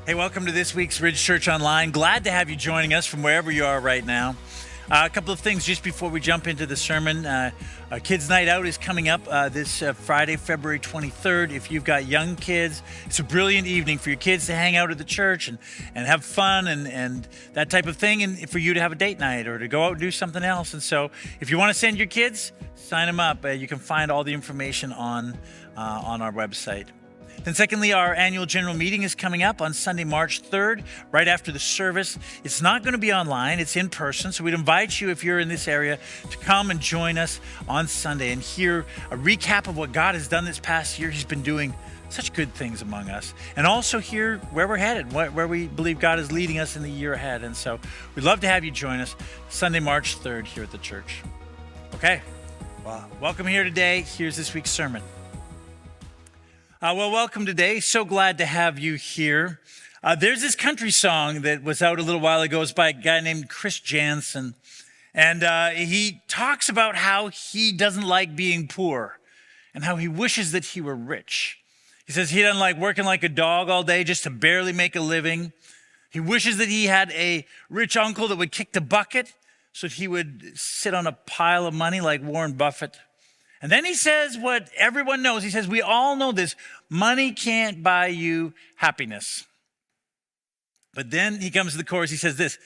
Hey, welcome to this week's Ridge Church Online. Glad to have you joining us from wherever you are right now. A couple of things just before we jump into the sermon. Our Kids Night Out is coming up this Friday, February 23rd. If you've got young kids, it's a brilliant evening for your kids to hang out at the church and have fun and that type of thing, and for you to have a date night or to go out and do something else. And so if you want to send your kids, sign them up. You can find all the information on our website. Then secondly, our annual general meeting is coming up on Sunday, March 3rd, right after the service. It's not going to be online, it's in person. So we'd invite you, if you're in this area, to come and join us on Sunday and hear a recap of what God has done this past year. He's been doing such good things among us. And also hear where we're headed, where we believe God is leading us in the year ahead. And so we'd love to have you join us Sunday, March 3rd here at the church. Okay, well, welcome here today. Here's this week's sermon. Welcome today. So glad to have you here. There's this country song that was out a little while ago. It's by a guy named Chris Jansen. And he talks about how he doesn't like being poor and how he wishes that he were rich. He says he doesn't like working like a dog all day just to barely make a living. He wishes that he had a rich uncle that would kick the bucket so that he would sit on a pile of money like Warren Buffett. And then he says what everyone knows. He says, we all know this. Money can't buy you happiness. But then he comes to the chorus. He says this,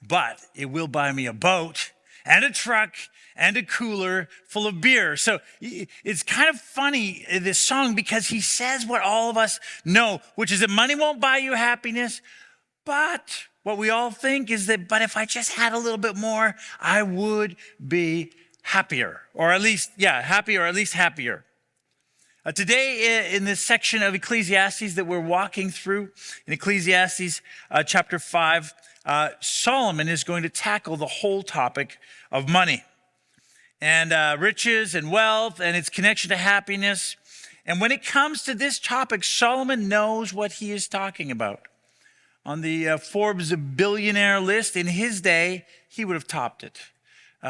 but it will buy me a boat and a truck and a cooler full of beer. So it's kind of funny, this song, because he says what all of us know, which is that money won't buy you happiness. But what we all think is that, but if I just had a little bit more, I would be happier, or at least happier. Today in this section of Ecclesiastes that we're walking through, in Ecclesiastes chapter 5, Solomon is going to tackle the whole topic of money and riches and wealth and its connection to happiness. And when it comes to this topic, Solomon knows what he is talking about. On the Forbes billionaire list in his day, he would have topped it.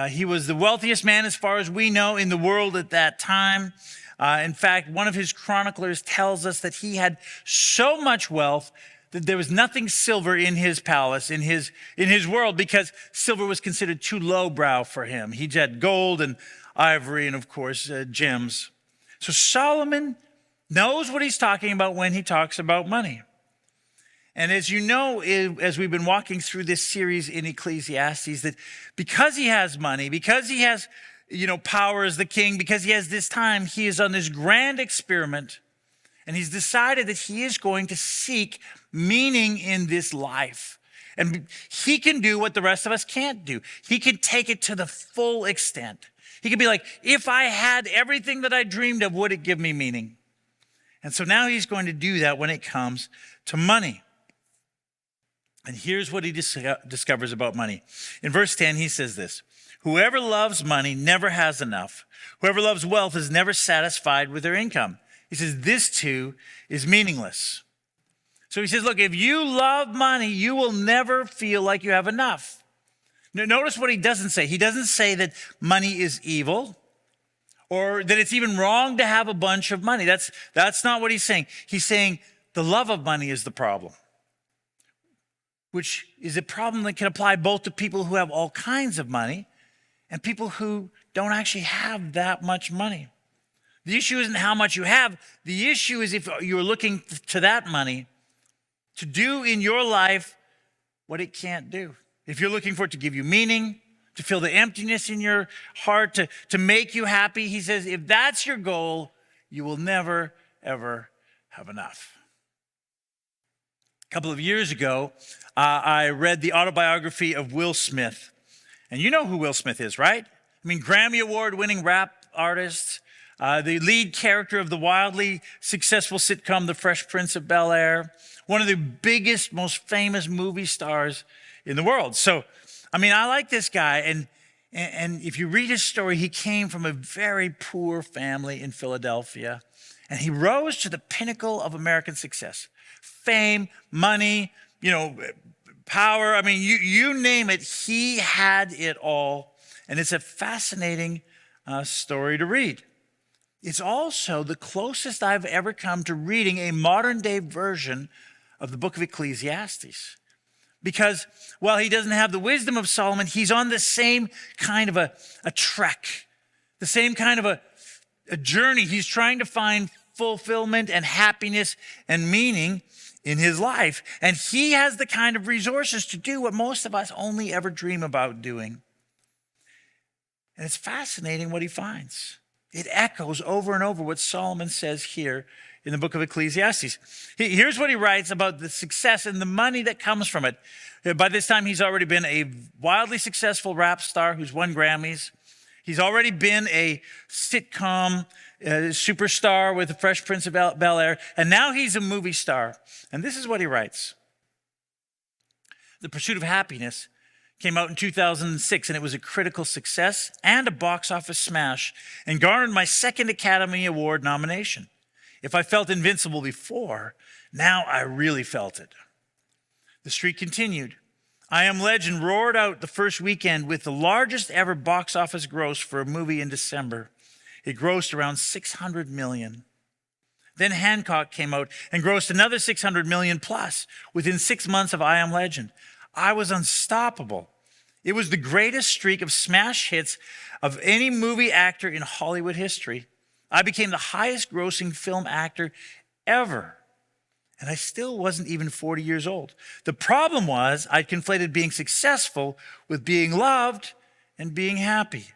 He was the wealthiest man, as far as we know, in the world at that time. In fact, one of his chroniclers tells us that he had so much wealth that there was nothing silver in his palace, in his world, because silver was considered too lowbrow for him. He had gold and ivory and, of course, gems. So Solomon knows what he's talking about when he talks about money. And as you know, as we've been walking through this series in Ecclesiastes, that because he has money, because he has, power as the king, because he has this time, he is on this grand experiment, and he's decided that he is going to seek meaning in this life. And he can do what the rest of us can't do. He can take it to the full extent. He can be like, if I had everything that I dreamed of, would it give me meaning? And so now he's going to do that when it comes to money. And here's what he discovers about money. In verse 10, he says this, whoever loves money never has enough. Whoever loves wealth is never satisfied with their income. He says, this too is meaningless. So he says, look, if you love money, you will never feel like you have enough. Now, notice what he doesn't say. He doesn't say that money is evil or that it's even wrong to have a bunch of money. That's not what he's saying. He's saying the love of money is the problem, which is a problem that can apply both to people who have all kinds of money and people who don't actually have that much money. The issue isn't how much you have. The issue is if you're looking to that money to do in your life what it can't do. If you're looking for it to give you meaning, to fill the emptiness in your heart, to make you happy, he says, if that's your goal, you will never, ever have enough. A couple of years ago, I read the autobiography of Will Smith. And you know who Will Smith is, right? I mean, Grammy Award-winning rap artist, the lead character of the wildly successful sitcom The Fresh Prince of Bel-Air, one of the biggest, most famous movie stars in the world. So, I like this guy. And if you read his story, he came from a very poor family in Philadelphia. And he rose to the pinnacle of American success. Fame, money, power. You name it, he had it all. And it's a fascinating story to read. It's also the closest I've ever come to reading a modern day version of the book of Ecclesiastes. Because while he doesn't have the wisdom of Solomon, he's on the same kind of a trek, the same kind of a journey. He's trying to find fulfillment and happiness and meaning in his life. And he has the kind of resources to do what most of us only ever dream about doing. And it's fascinating what he finds. It echoes over and over what Solomon says here in the book of Ecclesiastes. Here's what he writes about the success and the money that comes from it. By this time, he's already been a wildly successful rap star who's won Grammys. He's already been a sitcom superstar with the Fresh Prince of Bel-Air. And now he's a movie star. And this is what he writes. The Pursuit of Happiness came out in 2006, and it was a critical success and a box office smash, and garnered my second Academy Award nomination. If I felt invincible before, now I really felt it. The streak continued. I Am Legend roared out the first weekend with the largest ever box office gross for a movie in December. It grossed around $600 million. Then Hancock came out and grossed another $600 million plus within 6 months of I Am Legend. I was unstoppable. It was the greatest streak of smash hits of any movie actor in Hollywood history. I became the highest grossing film actor ever. And I still wasn't even 40 years old. The problem was I'd conflated being successful with being loved and being happy.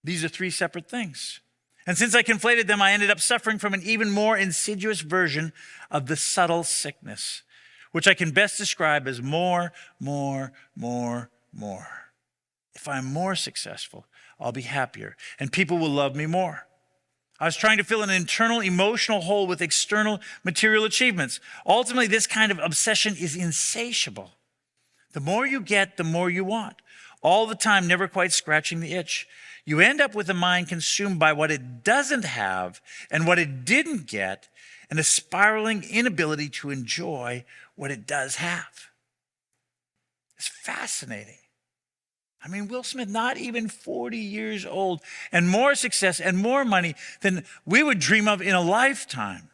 These are three separate things. And since I conflated them, I ended up suffering from an even more insidious version of the subtle sickness, which I can best describe as more. If I'm more successful, I'll be happier, and people will love me more. I was trying to fill an internal emotional hole with external material achievements. Ultimately, this kind of obsession is insatiable. The more you get, the more you want. All the time, never quite scratching the itch. You end up with a mind consumed by what it doesn't have and what it didn't get, and a spiraling inability to enjoy what it does have. It's fascinating. I mean, Will Smith, not even 40 years old, and more success and more money than we would dream of in a lifetime.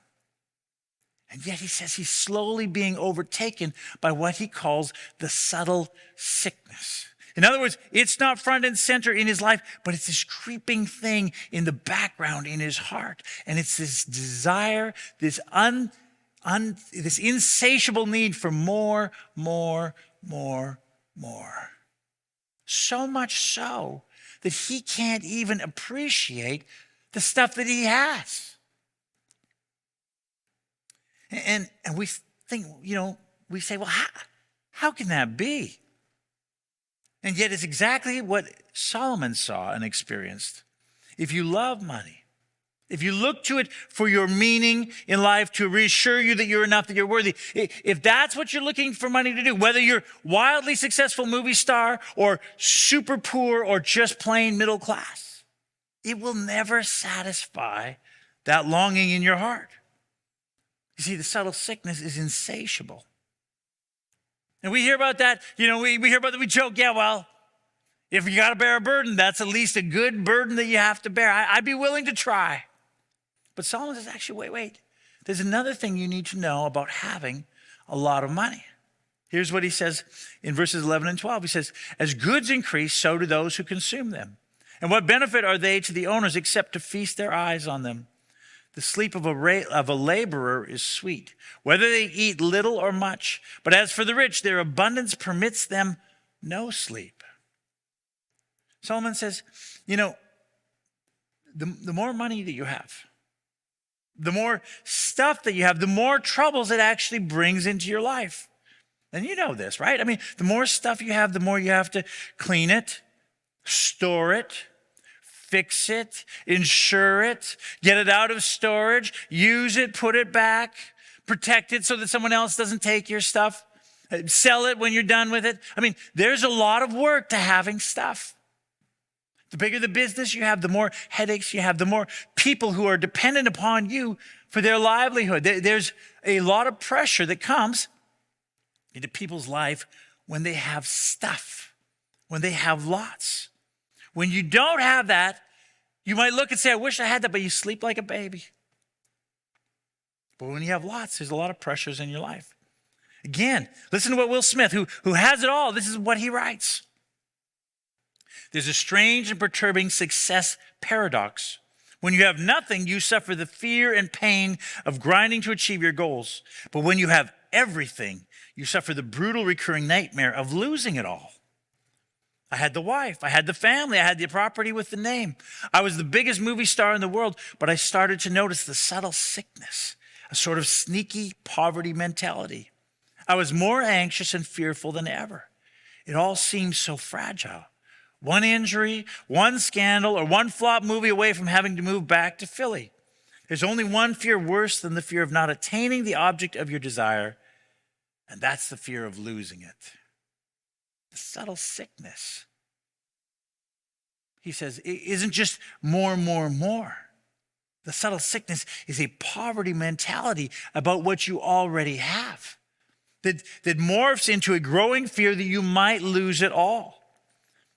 And yet he says he's slowly being overtaken by what he calls the subtle sickness. In other words, it's not front and center in his life, but it's this creeping thing in the background in his heart. And it's this desire, this insatiable need for more. So much so that he can't even appreciate the stuff that he has. And we think, we say, well, how can that be? And yet it's exactly what Solomon saw and experienced. If you love money, if you look to it for your meaning in life, to reassure you that you're enough, that you're worthy, if that's what you're looking for money to do, whether you're wildly successful movie star or super poor or just plain middle class, it will never satisfy that longing in your heart. You see, the subtle sickness is insatiable. And we hear about that, we hear about that, we joke, yeah, well, if you got to bear a burden, that's at least a good burden that you have to bear. I'd be willing to try. But Solomon says, actually, wait. There's another thing you need to know about having a lot of money. Here's what he says in verses 11 and 12. He says, as goods increase, so do those who consume them. And what benefit are they to the owners except to feast their eyes on them? The sleep of a laborer is sweet, whether they eat little or much. But as for the rich, their abundance permits them no sleep. Solomon says, the more money that you have, the more stuff that you have, the more troubles it actually brings into your life. And you know this, right? I mean, the more stuff you have, the more you have to clean it, store it, fix it, insure it, get it out of storage, use it, put it back, protect it so that someone else doesn't take your stuff, sell it when you're done with it. I mean, there's a lot of work to having stuff. The bigger the business you have, the more headaches you have, the more people who are dependent upon you for their livelihood. There's a lot of pressure that comes into people's life when they have stuff, when they have lots. When you don't have that, you might look and say, I wish I had that, but you sleep like a baby. But when you have lots, there's a lot of pressures in your life. Again, listen to what Will Smith, who has it all, this is what he writes. There's a strange and perturbing success paradox. When you have nothing, you suffer the fear and pain of grinding to achieve your goals. But when you have everything, you suffer the brutal recurring nightmare of losing it all. I had the wife, I had the family, I had the property with the name. I was the biggest movie star in the world, but I started to notice the subtle sickness, a sort of sneaky poverty mentality. I was more anxious and fearful than ever. It all seemed so fragile. One injury, one scandal, or one flop movie away from having to move back to Philly. There's only one fear worse than the fear of not attaining the object of your desire, and that's the fear of losing it. The subtle sickness. He says, it isn't just more. The subtle sickness is a poverty mentality about what you already have that morphs into a growing fear that you might lose it all.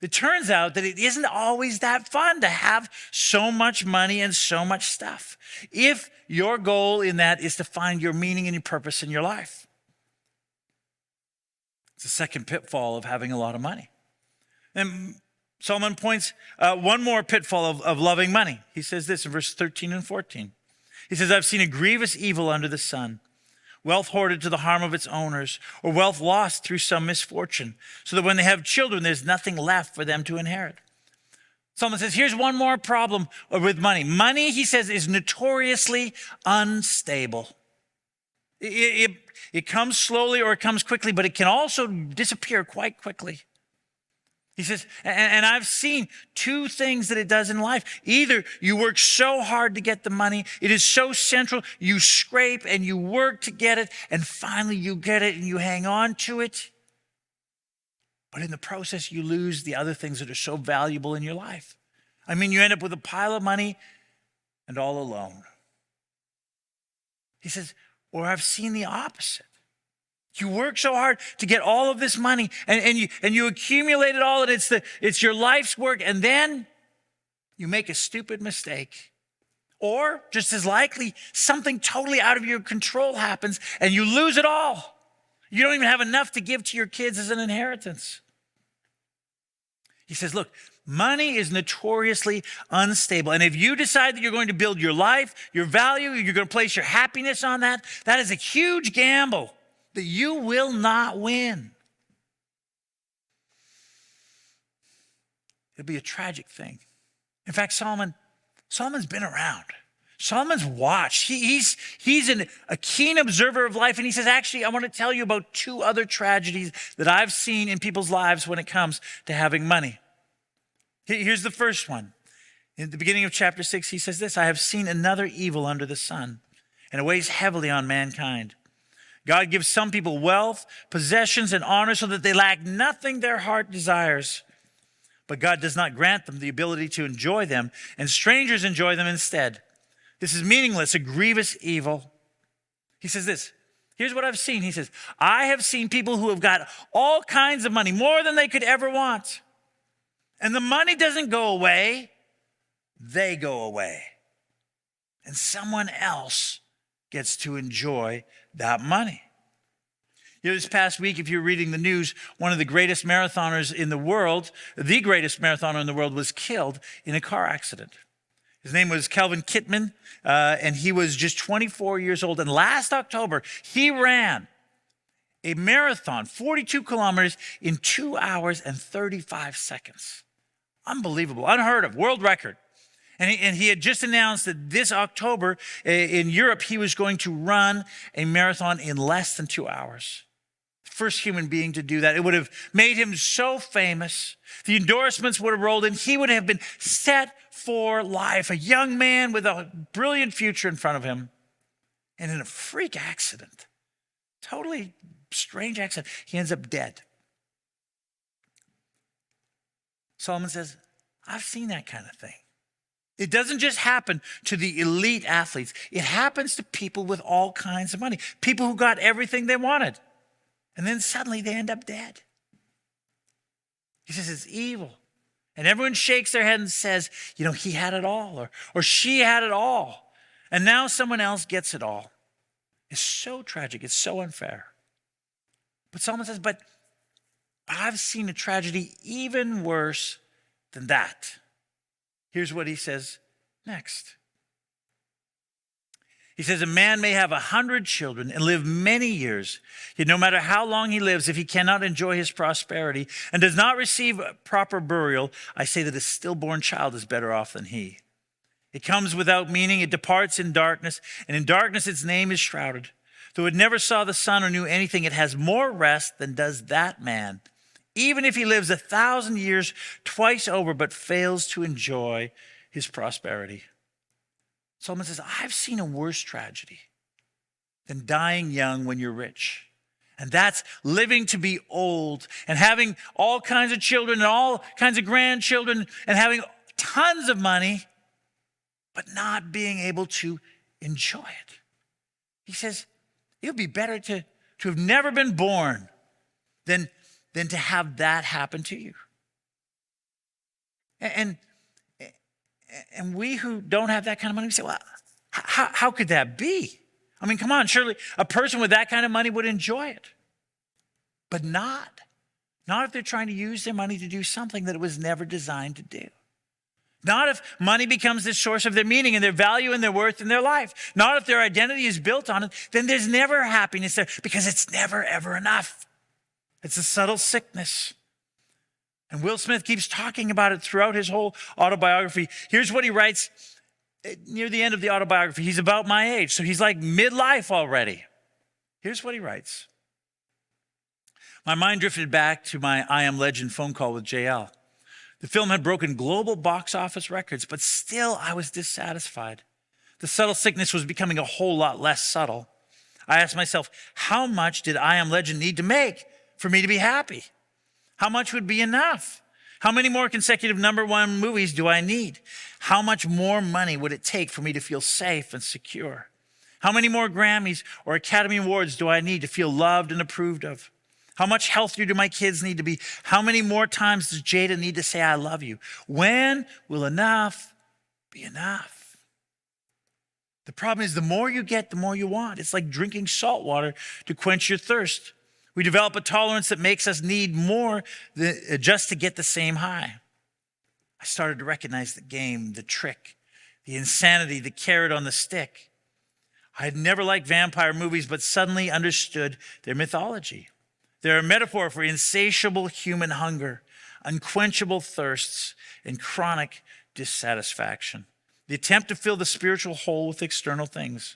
It turns out that it isn't always that fun to have so much money and so much stuff, if your goal in that is to find your meaning and your purpose in your life. It's the second pitfall of having a lot of money. And Solomon points one more pitfall of loving money. He says this in verses 13 and 14. He says, I've seen a grievous evil under the sun, wealth hoarded to the harm of its owners, or wealth lost through some misfortune, so that when they have children, there's nothing left for them to inherit. Solomon says, here's one more problem with money. Money, he says, is notoriously unstable. It comes slowly or it comes quickly, but it can also disappear quite quickly. He says, and I've seen two things that it does in life. Either you work so hard to get the money, it is so central, you scrape and you work to get it, and finally you get it and you hang on to it. But in the process, you lose the other things that are so valuable in your life. I mean, you end up with a pile of money and all alone. He says, or I've seen the opposite. You work so hard to get all of this money and you accumulate it all, and it's your life's work, and then you make a stupid mistake. Or, just as likely, something totally out of your control happens and you lose it all. You don't even have enough to give to your kids as an inheritance. He says, look, money is notoriously unstable. And if you decide that you're going to build your life, your value, you're going to place your happiness on that, that is a huge gamble that you will not win. It'll be a tragic thing. In fact, Solomon's been around. Solomon's watched. He's a keen observer of life, and he says, actually, I want to tell you about two other tragedies that I've seen in people's lives when it comes to having money. Here's the first one. In the beginning of chapter 6, he says this, I have seen another evil under the sun, and it weighs heavily on mankind. God gives some people wealth, possessions, and honor so that they lack nothing their heart desires. But God does not grant them the ability to enjoy them, and strangers enjoy them instead. This is meaningless, a grievous evil. He says this, here's what I've seen. He says, I have seen people who have got all kinds of money, more than they could ever want. And the money doesn't go away, they go away. And someone else gets to enjoy that money. You know, this past week, if you're reading the news, one of the greatest marathoners in the world, the greatest marathoner in the world, was killed in a car accident. His name was Calvin Kittman, and he was just 24 years old. And last October, he ran a marathon, 42 kilometers, in 2 hours and 35 seconds. Unbelievable, unheard of, world record. And he had just announced that this October in Europe, he was going to run a marathon in less than 2 hours. First human being to do that. It would have made him so famous. The endorsements would have rolled in. He would have been set for life, a young man with a brilliant future in front of him. And in a freak accident, totally strange accident, he ends up dead. Solomon says, I've seen that kind of thing. It doesn't just happen to the elite athletes. It happens to people with all kinds of money, people who got everything they wanted. And then suddenly they end up dead. He says it's evil. And everyone shakes their head and says, you know, he had it all, or she had it all. And now someone else gets it all. It's so tragic. It's so unfair. But Solomon says, but I've seen a tragedy even worse than that. Here's what he says next. He says, a man may have 100 children and live many years, yet no matter how long he lives, if he cannot enjoy his prosperity and does not receive proper burial, I say that a stillborn child is better off than he. It comes without meaning, it departs in darkness, and in darkness its name is shrouded. Though it never saw the sun or knew anything, it has more rest than does that man, even if he lives 1,000 years twice over, but fails to enjoy his prosperity. Solomon says, I've seen a worse tragedy than dying young when you're rich. And that's living to be old and having all kinds of children and all kinds of grandchildren and having tons of money, but not being able to enjoy it. He says, it would be better to have never been born than to have that happen to you. And we who don't have that kind of money, we say, well, how could that be? I mean, come on, surely a person with that kind of money would enjoy it. But not if they're trying to use their money to do something that it was never designed to do. Not if money becomes the source of their meaning and their value and their worth in their life. Not if their identity is built on it, then there's never happiness there because it's never, ever enough. It's a subtle sickness. And Will Smith keeps talking about it throughout his whole autobiography. Here's what he writes near the end of the autobiography. He's about my age, so he's like midlife already. Here's what he writes. My mind drifted back to my I Am Legend phone call with JL. The film had broken global box office records, but still I was dissatisfied. The subtle sickness was becoming a whole lot less subtle. I asked myself, how much did I Am Legend need to make for me to be happy? How much would be enough? How many more consecutive #1 movies do I need? How much more money would it take for me to feel safe and secure? How many more Grammys or Academy Awards do I need to feel loved and approved of? How much healthier do my kids need to be? How many more times does Jada need to say, I love you? When will enough be enough? The problem is the more you get, the more you want. It's like drinking salt water to quench your thirst. We develop a tolerance that makes us need more just to get the same high. I started to recognize the game, the trick, the insanity, the carrot on the stick. I had never liked vampire movies, but suddenly understood their mythology. They're a metaphor for insatiable human hunger, unquenchable thirsts, and chronic dissatisfaction. The attempt to fill the spiritual hole with external things.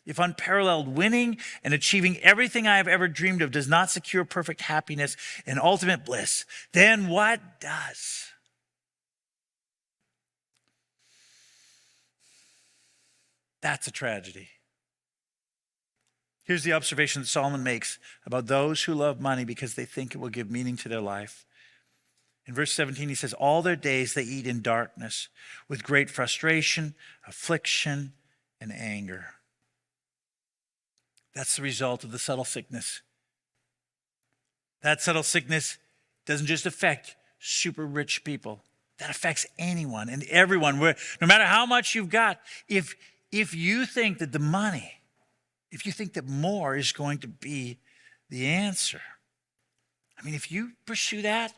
If unparalleled, winning and achieving everything I have ever dreamed of does not secure perfect happiness and ultimate bliss, then what does? That's a tragedy. Here's the observation that Solomon makes about those who love money because they think it will give meaning to their life. In verse 17, he says, all their days they eat in darkness with great frustration, affliction, and anger. That's the result of the subtle sickness. That subtle sickness doesn't just affect super rich people. That affects anyone and everyone. No matter how much you've got, if you think that the money, if you think that more is going to be the answer, I mean, if you pursue that,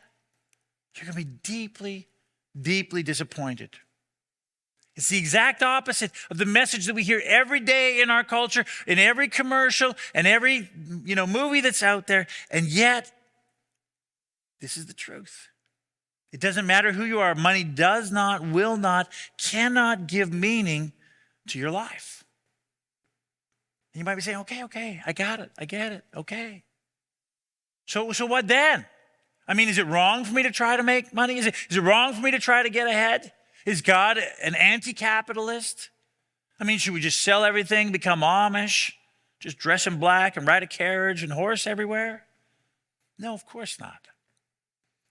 you're going to be deeply, deeply disappointed. It's the exact opposite of the message that we hear every day in our culture, in every commercial, and every movie that's out there. And yet, this is the truth. It doesn't matter who you are. Money does not, will not, cannot give meaning to your life. And you might be saying, okay, I got it, okay. So what then? I mean, is it wrong for me to try to make money? Is it wrong for me to try to get ahead? Is God an anti-capitalist? I mean, should we just sell everything, become Amish, just dress in black and ride a carriage and horse everywhere? No, of course not.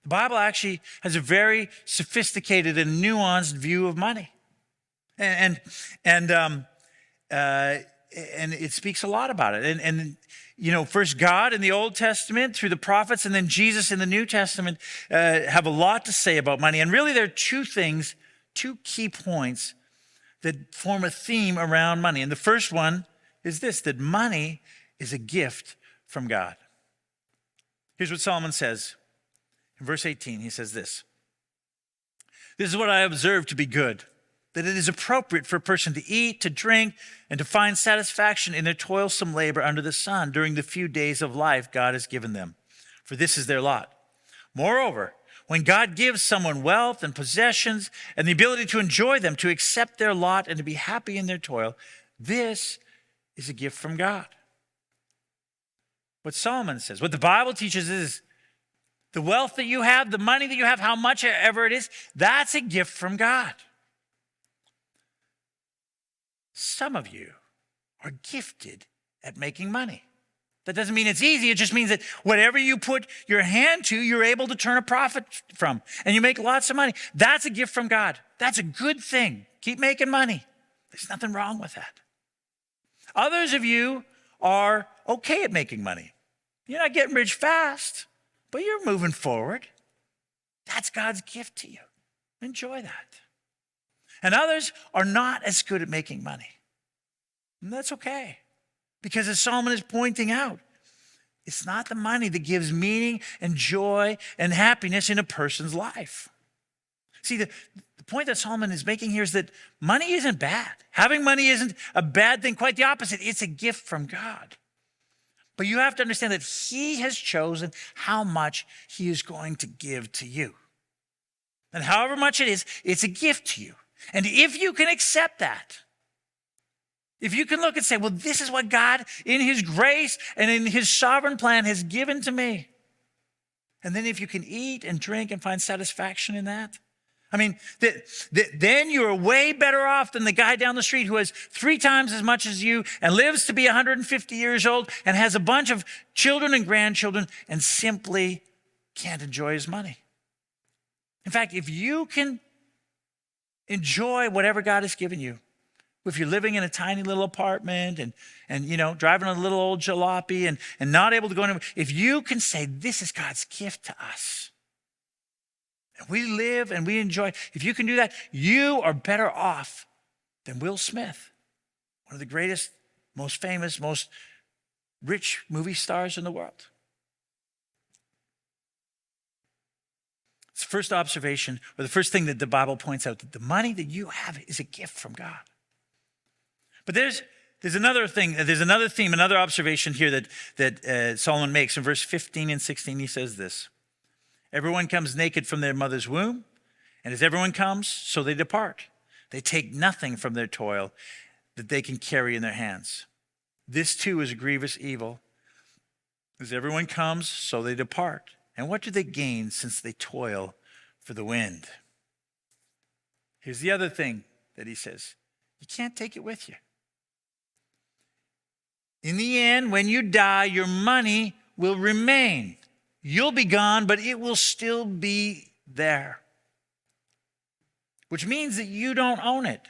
The Bible actually has a very sophisticated and nuanced view of money. And it speaks a lot about it. And first God in the Old Testament through the prophets, and then Jesus in the New Testament have a lot to say about money. And really there are two key points that form a theme around money. And the first one is this, that money is a gift from God. Here's what Solomon says. In verse 18, he says this. This is what I observe to be good, that it is appropriate for a person to eat, to drink, and to find satisfaction in their toilsome labor under the sun during the few days of life God has given them, for this is their lot. Moreover, when God gives someone wealth and possessions and the ability to enjoy them, to accept their lot and to be happy in their toil, this is a gift from God. What Solomon says, what the Bible teaches is the wealth that you have, the money that you have, how much ever it is, that's a gift from God. Some of you are gifted at making money. That doesn't mean it's easy. It just means that whatever you put your hand to, you're able to turn a profit from, and you make lots of money. That's a gift from God. That's a good thing. Keep making money. There's nothing wrong with that. Others of you are okay at making money. You're not getting rich fast, but you're moving forward. That's God's gift to you. Enjoy that. And others are not as good at making money. And that's okay. Because as Solomon is pointing out, it's not the money that gives meaning and joy and happiness in a person's life. See, the point that Solomon is making here is that money isn't bad. Having money isn't a bad thing, quite the opposite. It's a gift from God. But you have to understand that he has chosen how much he is going to give to you. And however much it is, it's a gift to you. And if you can accept that, if you can look and say, well, this is what God in his grace and in his sovereign plan has given to me. And then if you can eat and drink and find satisfaction in that, I mean, then you're way better off than the guy down the street who has 3 times as much as you and lives to be 150 years old and has a bunch of children and grandchildren and simply can't enjoy his money. In fact, if you can enjoy whatever God has given you, if you're living in a tiny little apartment and you know, driving a little old jalopy and not able to go anywhere, if you can say, this is God's gift to us, and we live and we enjoy, if you can do that, you are better off than Will Smith, one of the greatest, most famous, most rich movie stars in the world. It's the first observation, or the first thing that the Bible points out, that the money that you have is a gift from God. But there's another thing, there's another theme, another observation here that Solomon makes. In verse 15 and 16, he says this. Everyone comes naked from their mother's womb, and as everyone comes, so they depart. They take nothing from their toil that they can carry in their hands. This too is a grievous evil. As everyone comes, so they depart. And what do they gain since they toil for the wind? Here's the other thing that he says. You can't take it with you. In the end, when you die, your money will remain. You'll be gone, but it will still be there. Which means that you don't own it.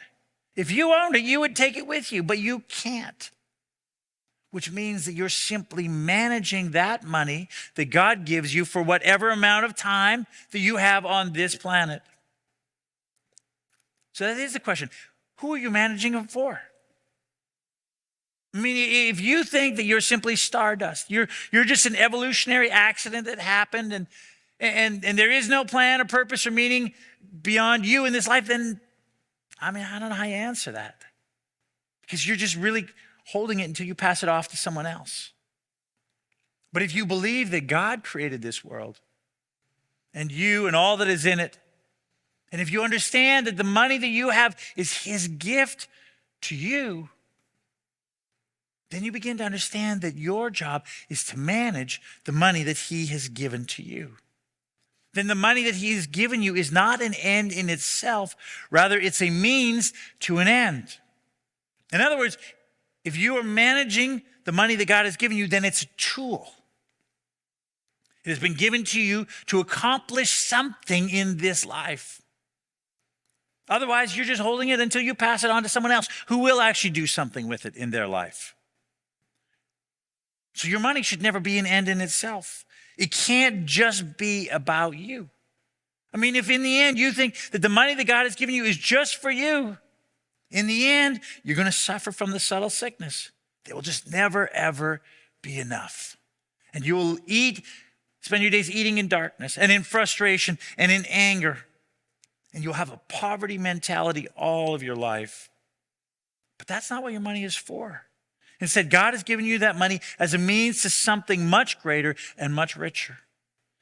If you owned it, you would take it with you, but you can't. Which means that you're simply managing that money that God gives you for whatever amount of time that you have on this planet. So that is the question. Who are you managing it for? I mean, if you think that you're simply stardust, you're just an evolutionary accident that happened and there is no plan or purpose or meaning beyond you in this life, then, I mean, I don't know how you answer that. Because you're just really holding it until you pass it off to someone else. But if you believe that God created this world and you and all that is in it, and if you understand that the money that you have is his gift to you, then you begin to understand that your job is to manage the money that he has given to you. Then the money that he has given you is not an end in itself. Rather, it's a means to an end. In other words, if you are managing the money that God has given you, then it's a tool. It has been given to you to accomplish something in this life. Otherwise, you're just holding it until you pass it on to someone else who will actually do something with it in their life. So your money should never be an end in itself. It can't just be about you. I mean, if in the end you think that the money that God has given you is just for you, in the end, you're going to suffer from the subtle sickness. There will just never, ever be enough. And you will eat Spend your days eating in darkness and in frustration and in anger. And you'll have a poverty mentality all of your life. But that's not what your money is for. Instead, God has given you that money as a means to something much greater and much richer.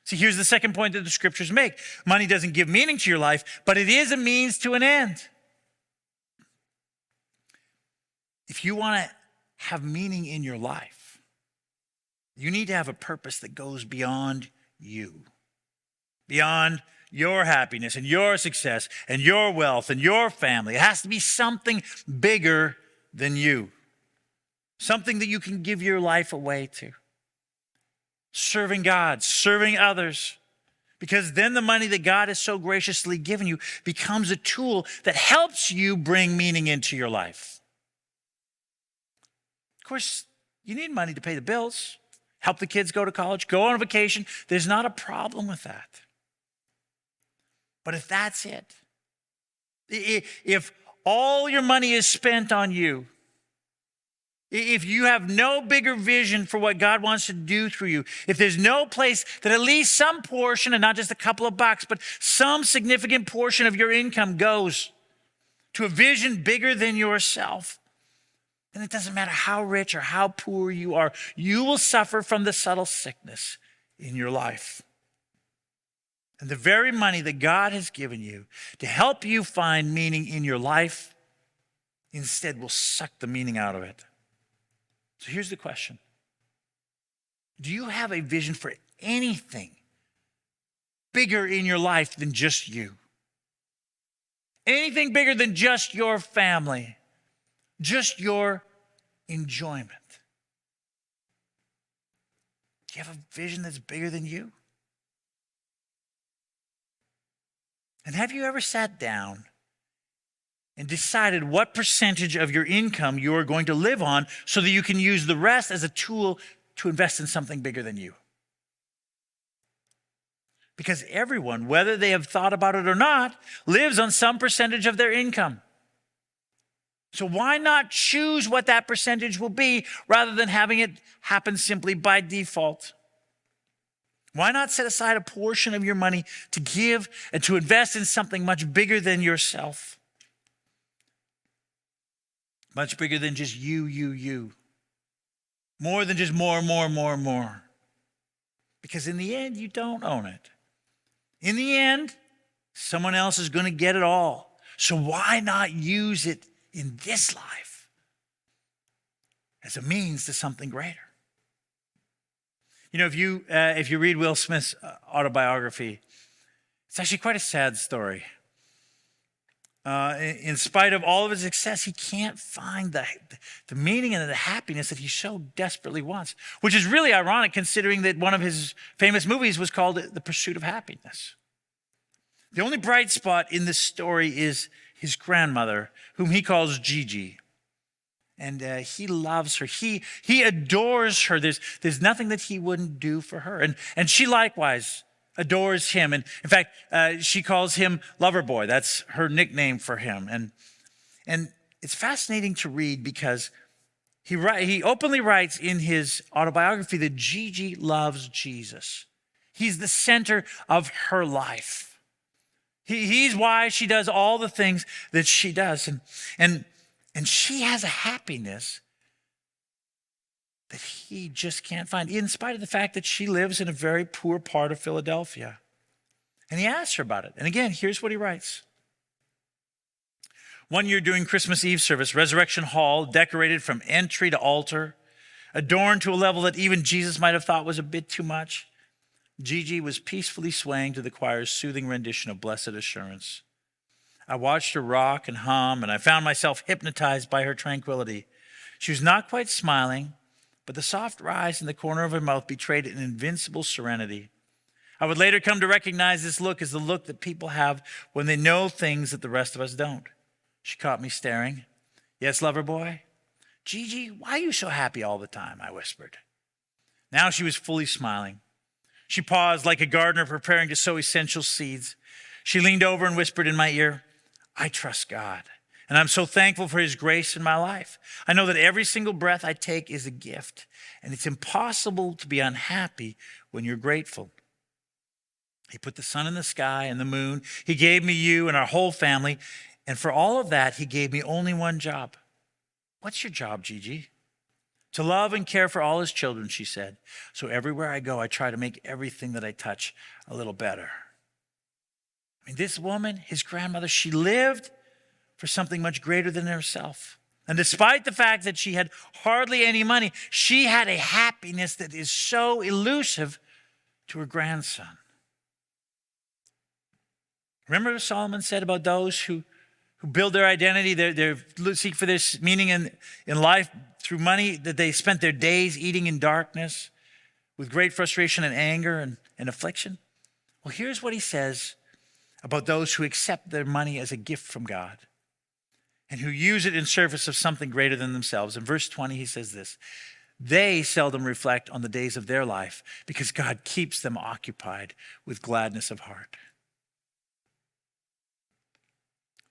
See, here's the second point that the scriptures make. Money doesn't give meaning to your life, but it is a means to an end. If you want to have meaning in your life, you need to have a purpose that goes beyond you, beyond your happiness and your success and your wealth and your family. It has to be something bigger than you, something that you can give your life away to. Serving God, serving others, because then the money that God has so graciously given you becomes a tool that helps you bring meaning into your life. Of course, you need money to pay the bills, help the kids go to college, go on a vacation. There's not a problem with that. But if that's it, if all your money is spent on you, if you have no bigger vision for what God wants to do through you, if there's no place that at least some portion, and not just a couple of bucks, but some significant portion of your income goes to a vision bigger than yourself, then it doesn't matter how rich or how poor you are, you will suffer from the subtle sickness in your life. And the very money that God has given you to help you find meaning in your life instead will suck the meaning out of it. So here's the question. Do you have a vision for anything bigger in your life than just you? Anything bigger than just your family, just your enjoyment? Do you have a vision that's bigger than you? And have you ever sat down and decided what percentage of your income you are going to live on so that you can use the rest as a tool to invest in something bigger than you? Because everyone, whether they have thought about it or not, lives on some percentage of their income. So why not choose what that percentage will be rather than having it happen simply by default? Why not set aside a portion of your money to give and to invest in something much bigger than yourself? Much bigger than just you. More than just more. Because in the end, you don't own it. In the end, someone else is going to get it all. So why not use it in this life as a means to something greater? You know, if you read Will Smith's autobiography, it's actually quite a sad story. In spite of all of his success, he can't find the meaning and the happiness that he so desperately wants, which is really ironic considering that one of his famous movies was called The Pursuit of Happiness. The only bright spot in this story is his grandmother, whom he calls Gigi. And he loves her. He adores her. There's nothing that he wouldn't do for her. And she likewise adores him. And in fact, she calls him Loverboy. That's her nickname for him. And it's fascinating to read because he openly writes in his autobiography that Gigi loves Jesus. He's the center of her life. He's why she does all the things that she does. And she has a happiness that he just can't find, in spite of the fact that she lives in a very poor part of Philadelphia. And he asks her about it. And again, here's what he writes. One year during Christmas Eve service, Resurrection Hall, decorated from entry to altar, adorned to a level that even Jesus might have thought was a bit too much, Gigi was peacefully swaying to the choir's soothing rendition of Blessed Assurance. I watched her rock and hum, and I found myself hypnotized by her tranquility. She was not quite smiling, but the soft rise in the corner of her mouth betrayed an invincible serenity. I would later come to recognize this look as the look that people have when they know things that the rest of us don't. She caught me staring. Yes, lover boy? Gigi, why are you so happy all the time? I whispered. Now she was fully smiling. She paused like a gardener preparing to sow essential seeds. She leaned over and whispered in my ear, I trust God. And I'm so thankful for his grace in my life. I know that every single breath I take is a gift, and it's impossible to be unhappy when you're grateful. He put the sun in the sky and the moon. He gave me you and our whole family. And for all of that, he gave me only one job. What's your job, Gigi? To love and care for all his children, she said. So everywhere I go, I try to make everything that I touch a little better. I mean, this woman, his grandmother, she lived for something much greater than herself. And despite the fact that she had hardly any money, she had a happiness that is so elusive to her grandson. Remember what Solomon said about those who build their identity, they seek for this meaning in life through money, that they spent their days eating in darkness with great frustration and anger and affliction? Well, here's what he says about those who accept their money as a gift from God and who use it in service of something greater than themselves. In verse 20, he says this: they seldom reflect on the days of their life because God keeps them occupied with gladness of heart.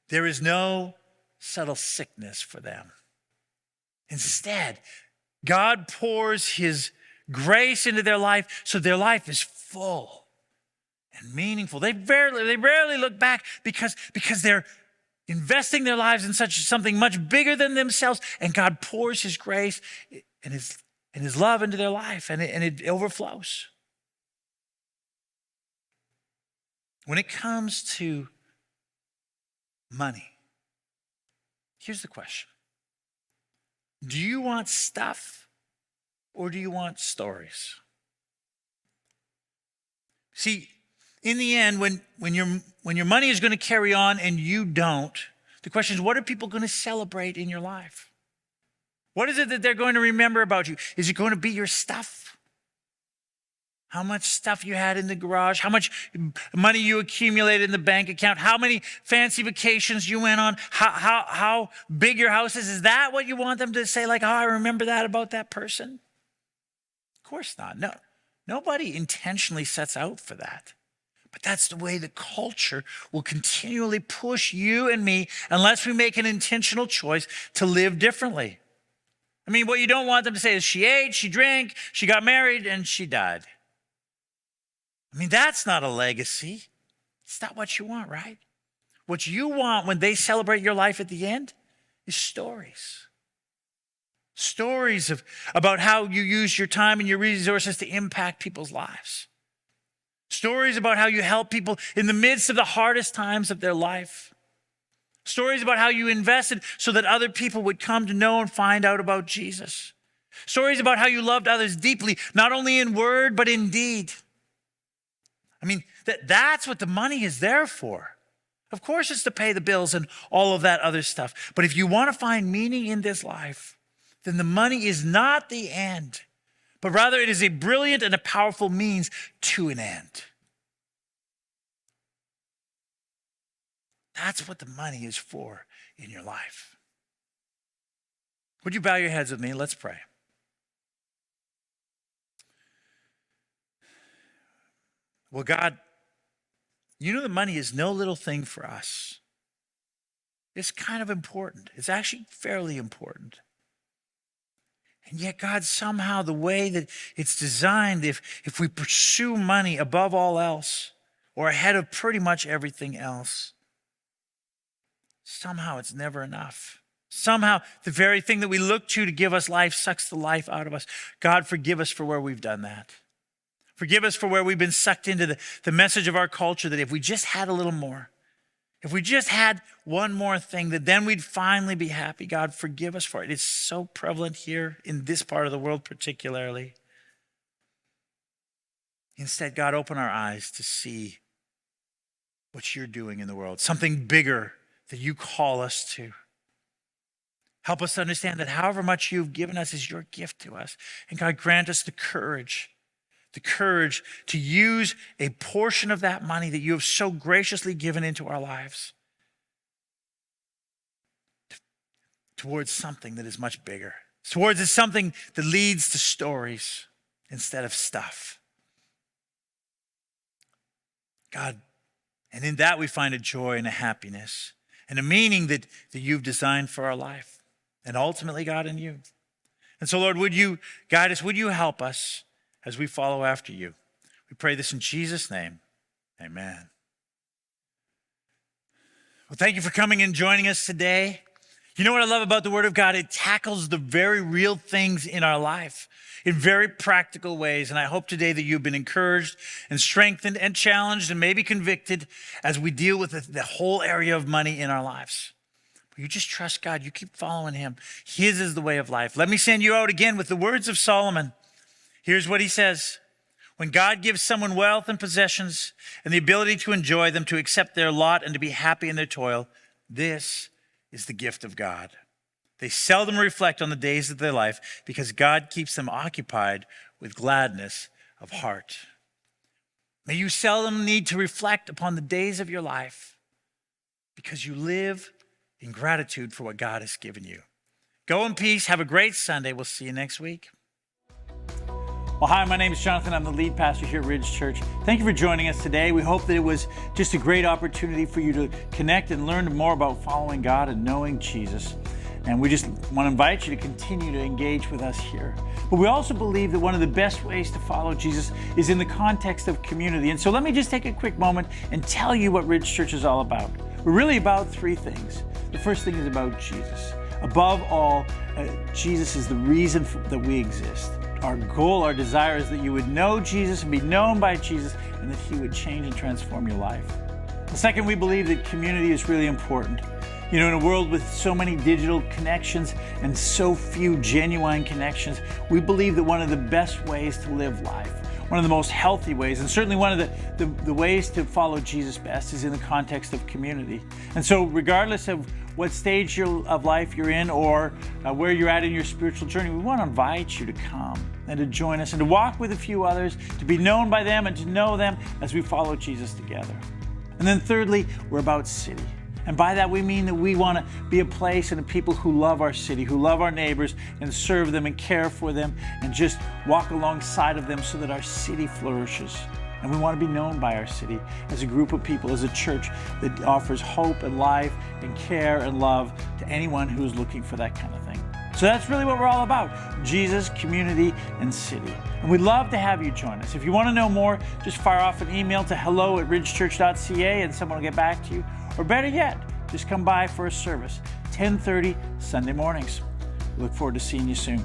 There is no subtle sickness for them. Instead, God pours his grace into their life so their life is full and meaningful. They rarely look back because they're investing their lives in something much bigger than themselves, and God pours his grace and his love into their life, and it overflows. When it comes to money, here's the question: do you want stuff or do you want stories? See, in the end, when your money is going to carry on and you don't, the question is, what are people going to celebrate in your life? What is it that they're going to remember about you? Is it going to be your stuff? How much stuff you had in the garage, how much money you accumulated in the bank account, how many fancy vacations you went on, how big your house is. Is that what you want them to say, like, oh, I remember that about that person? Of course not. No, nobody intentionally sets out for that. But that's the way the culture will continually push you and me unless we make an intentional choice to live differently. I mean, what you don't want them to say is she ate, she drank, she got married, and she died. I mean, that's not a legacy. It's not what you want, right? What you want when they celebrate your life at the end is stories. Stories about how you use your time and your resources to impact people's lives. Stories about how you help people in the midst of the hardest times of their life. Stories about how you invested so that other people would come to know and find out about Jesus. Stories about how you loved others deeply, not only in word, but in deed. I mean, that's what the money is there for. Of course, it's to pay the bills and all of that other stuff. But if you want to find meaning in this life, then the money is not the end, but rather it is a brilliant and a powerful means to an end. That's what the money is for in your life. Would you bow your heads with me? Let's pray. Well, God, you know that money is no little thing for us. It's kind of important. It's actually fairly important. And yet, God, somehow the way that it's designed, if we pursue money above all else or ahead of pretty much everything else, somehow it's never enough. Somehow the very thing that we look to give us life sucks the life out of us. God, forgive us for where we've done that. Forgive us for where we've been sucked into the message of our culture that if we just had a little more, if we just had one more thing, that then we'd finally be happy. God, forgive us for it. It's so prevalent here in this part of the world particularly. Instead, God, open our eyes to see what you're doing in the world, something bigger that you call us to. Help us to understand that however much you've given us is your gift to us. And God, grant us the courage to use a portion of that money that you have so graciously given into our lives towards something that is much bigger, towards something that leads to stories instead of stuff. God, and in that we find a joy and a happiness. and a meaning that you've designed for our life, and ultimately, God, in you. And so, Lord, would you guide us? Would you help us as we follow after you? We pray this in Jesus' name. Amen. Well, thank you for coming and joining us today. You know what I love about the Word of God? It tackles the very real things in our life in very practical ways. And I hope today that you've been encouraged and strengthened and challenged and maybe convicted as we deal with the whole area of money in our lives. But you just trust God. You keep following him. His is the way of life. Let me send you out again with the words of Solomon. Here's what he says. When God gives someone wealth and possessions and the ability to enjoy them, to accept their lot and to be happy in their toil, this is the gift of God. They seldom reflect on the days of their life because God keeps them occupied with gladness of heart. May you seldom need to reflect upon the days of your life because you live in gratitude for what God has given you. Go in peace. Have a great Sunday. We'll see you next week. Well, hi, my name is Jonathan. I'm the lead pastor here at Ridge Church. Thank you for joining us today. We hope that it was just a great opportunity for you to connect and learn more about following God and knowing Jesus. And we just want to invite you to continue to engage with us here. But we also believe that one of the best ways to follow Jesus is in the context of community. And so let me just take a quick moment and tell you what Ridge Church is all about. We're really about three things. The first thing is about Jesus. Above all, Jesus is the reason that we exist. Our goal, our desire is that you would know Jesus and be known by Jesus and that he would change and transform your life. The second, we believe that community is really important. You know, in a world with so many digital connections and so few genuine connections, we believe that one of the best ways to live life, one of the most healthy ways, and certainly one of the ways to follow Jesus best is in the context of community. And so regardless of what stage of life you're in or where you're at in your spiritual journey, we want to invite you to come and to join us and to walk with a few others, to be known by them and to know them as we follow Jesus together. And then thirdly, we're about city. And by that we mean that we want to be a place and a people who love our city, who love our neighbors and serve them and care for them and just walk alongside of them so that our city flourishes. And we want to be known by our city as a group of people, as a church that offers hope and life and care and love to anyone who's looking for that kind of thing. So that's really what we're all about, Jesus, community, and city. And we'd love to have you join us. If you want to know more, just fire off an email to hello@ridgechurch.ca and someone will get back to you. Or better yet, just come by for a service, 10:30 Sunday mornings. We look forward to seeing you soon.